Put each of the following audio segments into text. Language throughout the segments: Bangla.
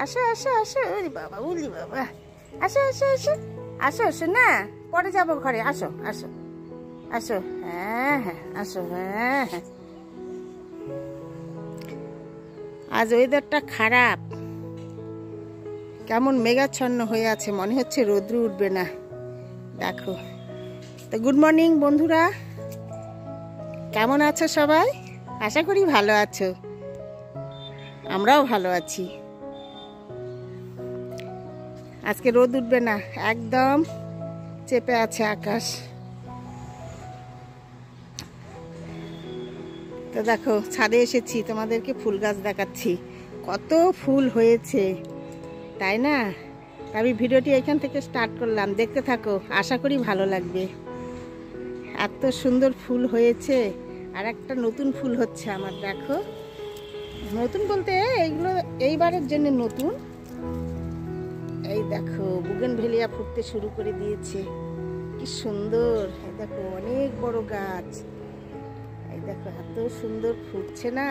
আসো আসো আসো, ওরে বাবা, উলি বাবা, আসো আসো আসো আসো আসো, না পরে যাবো ঘরে, আসো আসো আসো, হ্যাঁ হ্যাঁ আসো, হ্যাঁ হ্যাঁ। আজ ওয়েদারটা খারাপ, কেমন মেঘাচ্ছন্ন হয়ে আছে, মনে হচ্ছে রৌদ্র উঠবে না। দেখো তো, গুড মর্নিং বন্ধুরা, কেমন আছো সবাই? আশা করি ভালো আছো, আমরাও ভালো আছি। আজকে রোদ উঠবে না, একদম চেপে আছে আকাশ। তো দেখো, ছাদে এসেছি, তোমাদেরকে ফুল গাছ দেখাচ্ছি, কত ফুল হয়েছে, তাই না? আমি ভিডিওটি এখান থেকে স্টার্ট করলাম, দেখতে থাকো, আশা করি ভালো লাগবে। এত সুন্দর ফুল হয়েছে, আর একটা নতুন ফুল হচ্ছে আমার, দেখো। নতুন বলতে এইগুলো এইবারের জন্য নতুন। এই দেখো, বুগেনভেলিয়া ফুটতে শুরু করে দিয়েছে, কি সুন্দর। এই দেখো, অনেক বড় গাছ। এই দেখো, এত সুন্দর ফুটছে না,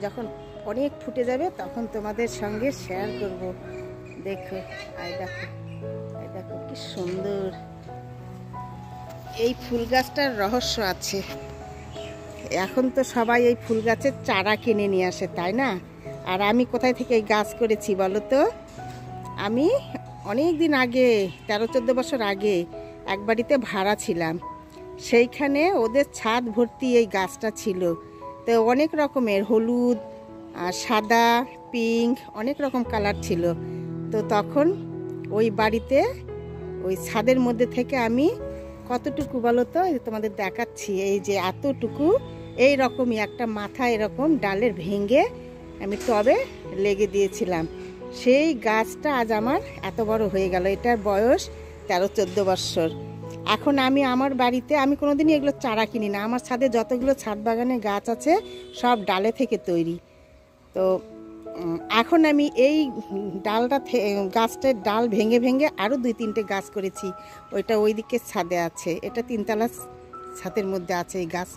যখন অনেক ফুটে যাবে তখন তোমাদের সঙ্গে শেয়ার করব। দেখো, এই দেখো, এই দেখো কি সুন্দর। এই ফুল গাছটার রহস্য আছে। এখন তো সবাই এই ফুল গাছের চারা কিনে নিয়ে আসে, তাই না? আর আমি কোথায় থেকে এই গাছ করেছি বলো তো? আমি অনেক দিন আগে, 13-14 বছর আগে এক বাড়িতে ভাড়া ছিলাম, সেইখানে ওদের ছাদ ভর্তি এই গাছটা ছিল। তো অনেক রকমের, হলুদ আর সাদা, পিঙ্ক, অনেক রকম কালার ছিল। তো তখন ওই বাড়িতে, ওই ছাদের মধ্যে থেকে আমি কতটুকু বলো তো, তোমাদের দেখাচ্ছি, এই যে এতটুকু, এই রকমই একটা মাথা এরকম ডালের ভেঙে আমি টবে লেগে দিয়েছিলাম। সেই গাছটা আজ আমার এত বড় হয়ে গেল। এটার বয়স 13-14 বছর। এখন আমি আমার বাড়িতে, আমি কোনোদিনই এগুলো চারা কিনি না, আমার ছাদে যতগুলো ছাদ বাগানে গাছ আছে সব ডালে থেকে তৈরি। তো এখন আমি এই ডালটা, গাছটার ডাল ভেঙে ভেঙে আরও 2-3টে গাছ করেছি। ওইটা ওই দিকের ছাদে আছে, এটা 3তলা ছাদের মধ্যে আছে এই গাছ,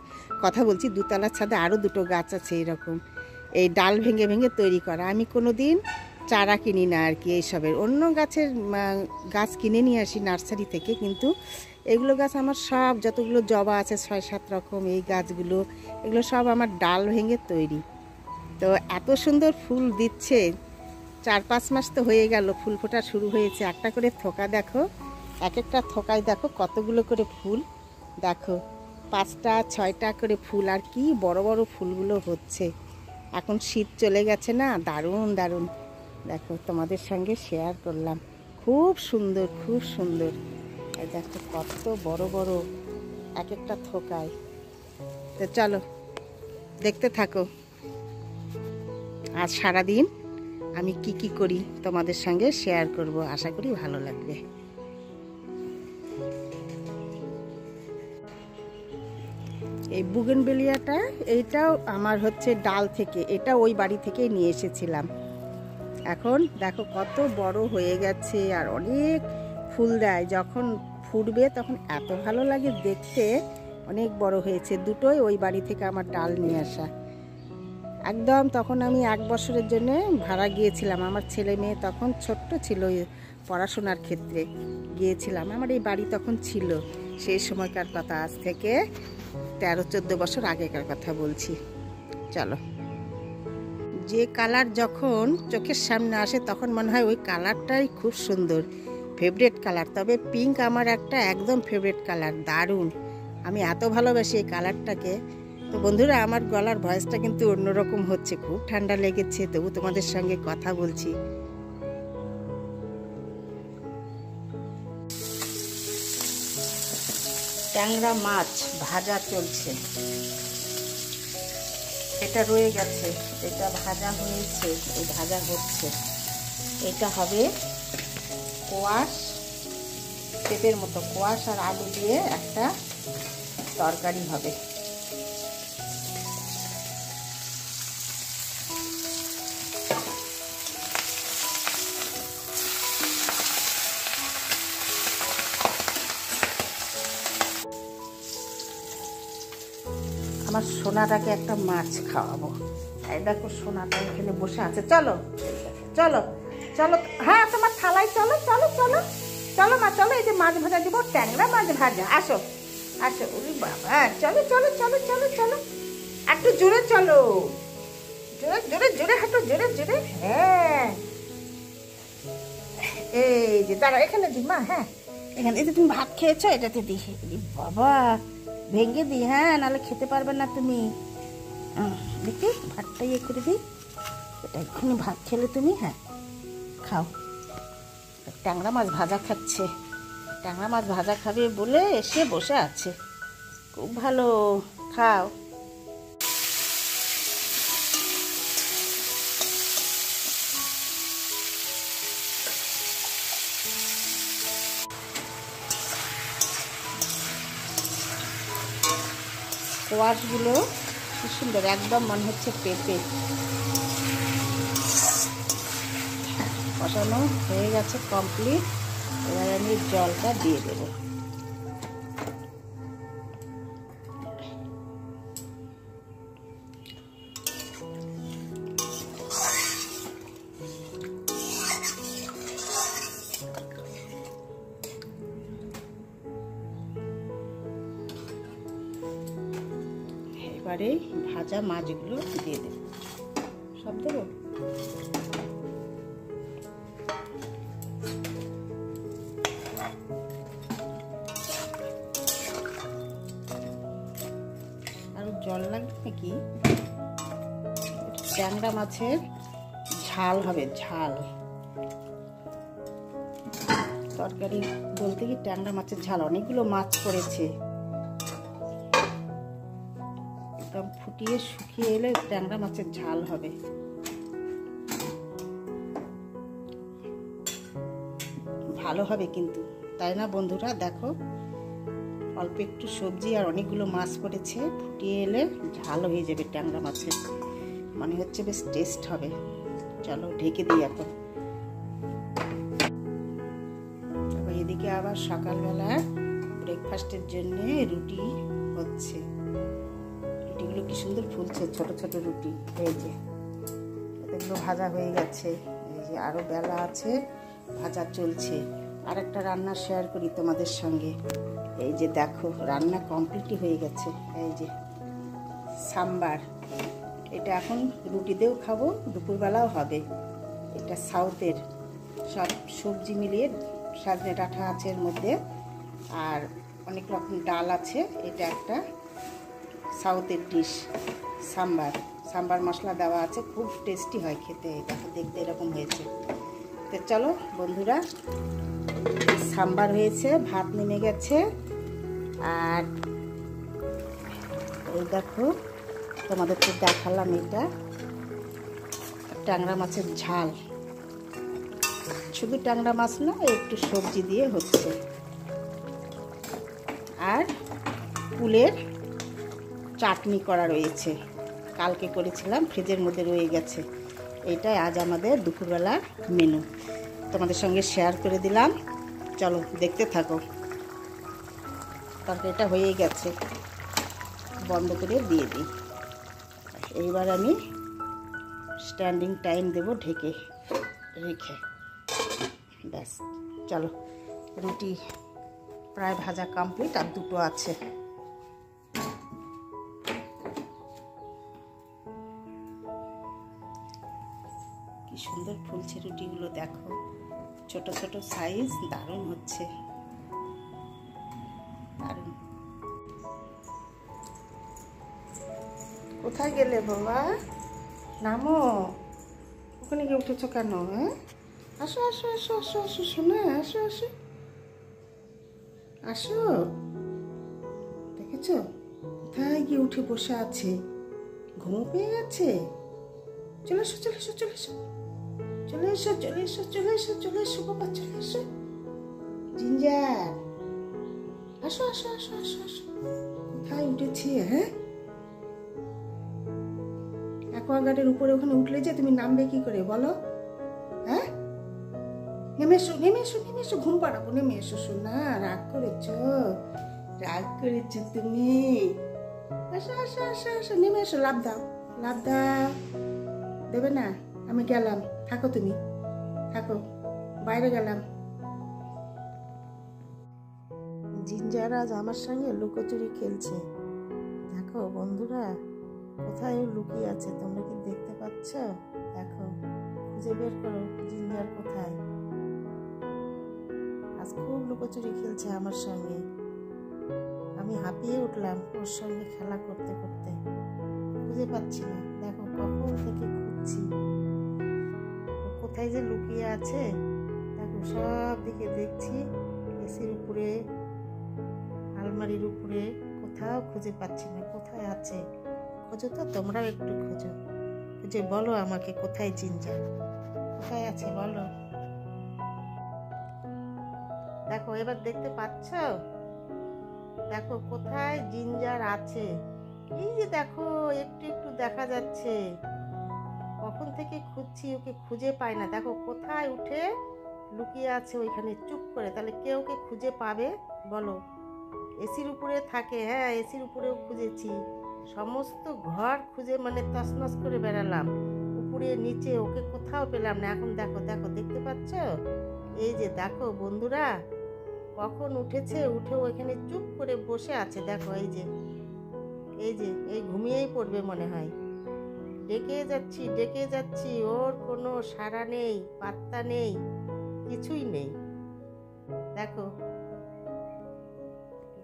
কথা বলছি 2তলার ছাদে আরও 2টো গাছ আছে এরকম, এই ডাল ভেঙে ভেঙে তৈরি করা। আমি কোনো দিন চারা কিনি না আর কি এইসবের, অন্য গাছের গাছ কিনে নিয়ে আসি নার্সারি থেকে, কিন্তু এগুলো গাছ আমার সব, যতগুলো জবা আছে 6-7 রকম, এই গাছগুলো, এগুলো সব আমার ডাল ভেঙে তৈরি। তো এত সুন্দর ফুল দিচ্ছে, 4-5 মাস তো হয়ে গেল, ফুল ফোটা শুরু হয়েছে। একটা করে থোকা দেখো, এক একটা থোকায় দেখো কতগুলো করে ফুল, দেখো 5টা-6টা করে ফুল, আর কি বড় বড় ফুলগুলো হচ্ছে। এখন শীত চলে গেছে না, দারুণ দারুণ। দেখো, তোমাদের সঙ্গে শেয়ার করলাম, খুব সুন্দর খুব সুন্দর। এই দেখো কত বড় বড় এক একটা থোকায়। তো চলো দেখতে থাকো, আজ সারাদিন আমি কি কি করি তোমাদের সঙ্গে শেয়ার করব, আশা করি ভালো লাগবে। এই বুগেনভেলিয়াটা, এইটাও আমার হচ্ছে ডাল থেকে, এটা ওই বাড়ি থেকেই নিয়ে এসেছিলাম। এখন দেখো কত বড় হয়ে গেছে, আর অনেক ফুল দেয়, যখন ফুটবে তখন এত ভালো লাগে দেখতে। অনেক বড় হয়েছে, দুটোই ওই বাড়ি থেকে আমার ডাল নিয়ে আসা। একদম তখন আমি 1 বছরের জন্য ভাড়া গিয়েছিলাম, আমার ছেলে মেয়ে তখন ছোট্ট ছিল, পড়াশোনার ক্ষেত্রে গিয়েছিলাম। আমার এই বাড়ি তখন ছিল, সেই সময়কার কথা, আজ থেকে 13-14 বছর আগেকার কথা বলছি। চলো, যে কালার যখন চোখের সামনে আসে তখন মনে হয় ওই কালারটাই খুব সুন্দর, ফেভারিট কালার। তবে পিঙ্ক আমার একটা একদম ফেভারিট কালার, দারুণ, আমি এত ভালোবাসি এই কালারটাকে। তো বন্ধুরা, আমার গলার ভয়েসটা কিন্তু অন্যরকম হচ্ছে, খুব ঠান্ডা লেগেছে, তবু তোমাদের সঙ্গে কথা বলছি। ট্যাংরা মাছ ভাজা চলছে, এটা রয়ে গেছে, এটা ভাজা হয়েছে, এই ভাজা হচ্ছে। এটা হবে কোয়াশ, পেঁপের মতো কোয়াশ আর আলু দিয়ে একটা তরকারি হবে। আমার সোনাটাকে একটা মাছ খাওয়াবো। এই দেখো সোনাটা এখানে বসে আছে। চলো চলো চলো, হ্যাঁ তোমার থালায় চলো চলো চলো চলো মা চলো। এই যে মাছ ভাজা দিব, ট্যাংরা মাছ ভাজা। আসো আসো, ওরে বাবা, চলো চলো চলো চলো চলো, একটু জোরে চলো, জোরে জোরে জোরে হাঁটো, জোরে জোরে। হ্যাঁ এই যে দাঁড়া, এখানে দি মা। হ্যাঁ এখানে, এই যে তুমি ভাত খেয়েছো এটাতে দি। বাবা ভেঙে দি, হ্যাঁ নাহলে খেতে পারবে না তুমি। দেখি ভাতটা ইয়ে করে দিই, এটা এক্ষুনি ভাত খেলে তুমি। হ্যাঁ খাও। ট্যাংরা মাছ ভাজা খাচ্ছে, ট্যাংরা মাছ ভাজা খাবে বলে এসে বসে আছে। খুব ভালো, খাও। কোয়াশগুলো কি সুন্দর, একদম মনে হচ্ছে পেঁপে। কষানো হয়ে গেছে কমপ্লিট। এবার আমি জলটা দিয়ে দেবো। এবারে ভাজা মাছগুলো দিয়ে দেব। সব দেবো। আরো জল লাগবে নাকি? ট্যাংরা মাছের ঝাল হবে, ঝাল তরকারি বলতে কি ট্যাংরা মাছের ঝাল। অনেকগুলো মাছ পড়েছে, একদম ফুটিয়ে শুকিয়ে এলে ট্যাংরা মাছের ঝাল হবে। ভালো হবে কিন্তু, তাই না বন্ধুরা? দেখো অল্প একটু সবজি আর অনেকগুলো মাছ পড়েছে, ফুটিয়ে এলে ঝাল হয়ে যাবে ট্যাংরা মাছের। মনে হচ্ছে বেশ টেস্ট হবে। চলো ঢেকে দিই এখন। এদিকে আবার সকালবেলা ব্রেকফাস্টের জন্য রুটি হচ্ছে। রুটিগুলো কি সুন্দর ফুলছে, ছোট ছোট রুটি। এই যে এগুলো ভাজা হয়ে গেছে, এই যে আরো বেলা আছে, ভাজা চলছে। আর একটা রান্না শেয়ার করি তোমাদের সঙ্গে। এই যে দেখো রান্না কমপ্লিটই হয়ে গেছে। এই যে সাম্বার, এটা এখন রুটি দিয়েও খাবো, দুপুরবেলাও হবে। এটা সাউথের, সব সবজি মিলিয়ে সজনে ডাঁটা আছে এর মধ্যে, আর অনেক রকম ডাল আছে। এটা একটা সাউথের ডিশ, সাম্বার। সাম্বার মশলা দেওয়া আছে, খুব টেস্টি হয় খেতে। দেখো দেখতে এরকম হয়েছে। তো চলো বন্ধুরা, সাম্বার হয়েছে, ভাত নেমে গেছে। আর এই দেখো তোমাদেরকে দেখালাম, এটা ট্যাংরা মাছের ঝাল। শুধু ট্যাংরা মাছ না, একটু সবজি দিয়ে হচ্ছে। আর কুলের চাটনি করা রয়েছে, কালকে করেছিলাম, ফ্রিজের মধ্যে রয়ে গেছে। এইটাই আজ আমাদের দুপুরবেলার মেনু, তোমাদের সঙ্গে শেয়ার করে দিলাম। চলো দেখতে থাকো। তরকারিটা হয়ে গেছে, বন্ধ করে দিয়ে দিই। এইবার আমি স্ট্যান্ডিং টাইম দেব ঢেকে রেখে। ব্যাস চলো, রুটি প্রায় ভাজা কমপ্লিট, আর দুটো আছে। কি সুন্দর ফুলছে রুটিগুলো, দেখো ছোট ছোট সাইজ, দারুণ হচ্ছে, দারুণ। কোথায় গেলে বাবা? নামো, ওখানে গিয়ে উঠেছো কেন? হ্যাঁ আসো আসো আসো আসো আসো শোনা, আসো আসো আসো। দেখেছো কোথায় গিয়ে উঠে বসে আছে, ঘুম পেয়ে গেছে। চলে এসো চলে এসো চলে এসো চলে এসো চলে এসো চলে এসো চলে এসো বাবা, চলে এসো জিঞ্জার, আসো আসো আসো আসো আসো। কোথায় উঠেছি? হ্যাঁ অ্যাকোয়াগার্ডের উপরে ওখানে উঠলে যে তুমি নামবে কি করে বলো? হ্যাঁ নেমে এসো নেমে এসো নেমে এসো, ঘুম পাড়াবো, নেমে এসো। শোনা রাগ করেছো, রাগ করেছো তুমি? আসো আসো আসো আসো, নেমে এসো, লাফ দাও, লাফ দাও। দেবে না? আমি গেলাম, থাকো, তুমি থাকো, বাইরে গেলাম। জিঞ্জার আজ আমার সঙ্গে লুকোচুরি খেলছে। দেখো বন্ধুরা, কোথায় ও লুকিয়ে আছে, তোমরা কি দেখতে পাচ্ছ? দেখো, খুঁজে বের করো জিঞ্জার কোথায়। আজ খুব লুকোচুরি খেলছে আমার সঙ্গে। আমি হাঁপিয়ে উঠলাম ওর সঙ্গে খেলা করতে করতে। খুঁজে পাচ্ছি না, দেখো কখন থেকে খুঁজছি ও কোথায় যে লুকিয়ে আছে। দেখো সব দিকে দেখছি, এসির উপরে, আলমারির উপরে, কোথাও খুঁজে পাচ্ছি না। কোথায় আছে? খোঁজো তো, তোমরাও একটু খোঁজো, খুঁজে বলো আমাকে কোথায় জিঞ্জার, কোথায় আছে বলো। দেখো এবার দেখতে পাচ্ছ? দেখো কোথায় জিঞ্জার আছে। এই যে দেখো, একটু একটু দেখা যাচ্ছে। কখন থেকে খুঁজছি, ওকে খুঁজে পাই না। দেখো কোথায় উঠে লুকিয়ে আছে ওইখানে চুপ করে। তাহলে কে ওকে খুঁজে পাবে বলো? এসির উপরে থাকে, হ্যাঁ এসির উপরেও খুঁজেছি, সমস্ত ঘর খুঁজে মানে তছনছ করে বেড়ালাম, উপরে নিচে, ওকে কোথাও পেলাম না। এখন দেখো, দেখো দেখতে পাচ্ছ? এই যে দেখো বন্ধুরা, কখন উঠেছে, উঠে ওইখানে চুপ করে বসে আছে। দেখো এই যে, এই যে, এই ঘুমিয়েই পড়বে মনে হয়। ডেকে যাচ্ছি, ডেকে যাচ্ছি, ওর কোনো সাড়া নেই, পাত্তা নেই, কিছুই নেই। দেখো,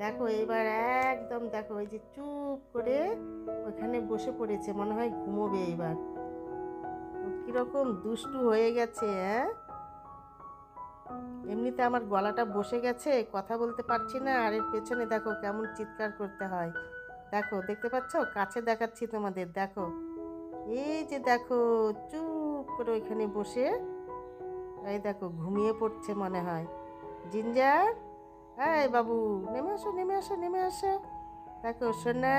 দেখো এবার একদম দেখো, এই যে চুপ করে ওখানে বসে পড়েছে, মনে হয় ঘুমোবে এবার। কিরকম দুষ্টু হয়ে গেছে, হ্যাঁ। এমনিতে আমার গলাটা বসে গেছে, কথা বলতে পারছি না, আর এর পেছনে দেখো কেমন চিৎকার করতে হয়। দেখো দেখতে পাচ্ছ? কাছে দেখাচ্ছি তোমাদের, দেখো এই যে দেখো, চুপ করে ওইখানে বসে, এই দেখো ঘুমিয়ে পড়ছে মনে হয়। জিঞ্জার, এই বাবু, নেমে আসো, নেমে আসো, নেমে আসো। দেখো সোনা,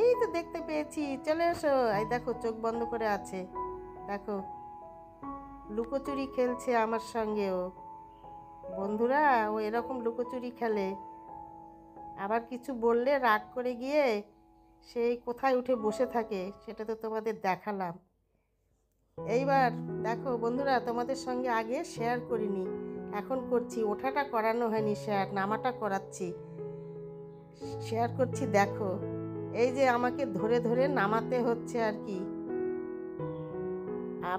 এই তো দেখতে পেয়েছি, চলে এসো। এই দেখো চোখ বন্ধ করে আছে। দেখো লুকোচুরি খেলছে আমার সঙ্গেও। বন্ধুরা, ও এরকম লুকোচুরি খেলে, আবার কিছু বললে রাগ করে গিয়ে সেই কোথায় উঠে বসে থাকে, সেটা তো তোমাদের দেখালাম। এইবার দেখো বন্ধুরা, তোমাদের সঙ্গে আগে শেয়ার করিনি, এখন করছি। ওঠাটা করানো হয়নি, শেয়ার নামাটা করাচ্ছি, শেয়ার করছি। দেখো এই যে আমাকে ধরে ধরে নামাতে হচ্ছে আর কি।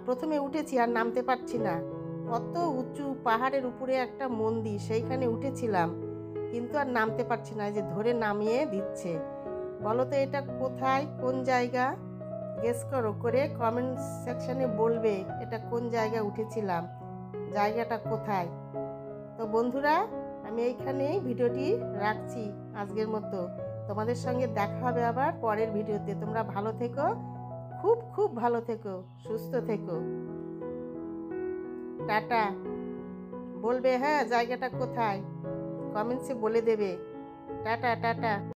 প্রথমে উঠেছি আর নামতে পারছি না। কত উঁচু পাহাড়ের উপরে একটা মন্দির, সেইখানে উঠেছিলাম, কিন্তু আর নামতে পারছি না। এই যে ধরে নামিয়ে দিচ্ছে। বলো তো এটা কোথায়, কোন জায়গা? গেস করো, করে কমেন্ট সেকশনে বলবে এটা কোন জায়গায় উঠেছিলাম, জায়গাটা কোথায়। তো বন্ধুরা, আমি এইখানেই ভিডিওটি রাখছি আজকের মতো। তোমাদের সঙ্গে দেখা হবে আবার পরের ভিডিওতে। তোমরা ভালো থেকো, খুব খুব ভালো থেকো, সুস্থ থেকো। টাটা। বলবে হ্যাঁ জায়গাটা কোথায়, কমেন্টসে বলে দেবে। Tata tata.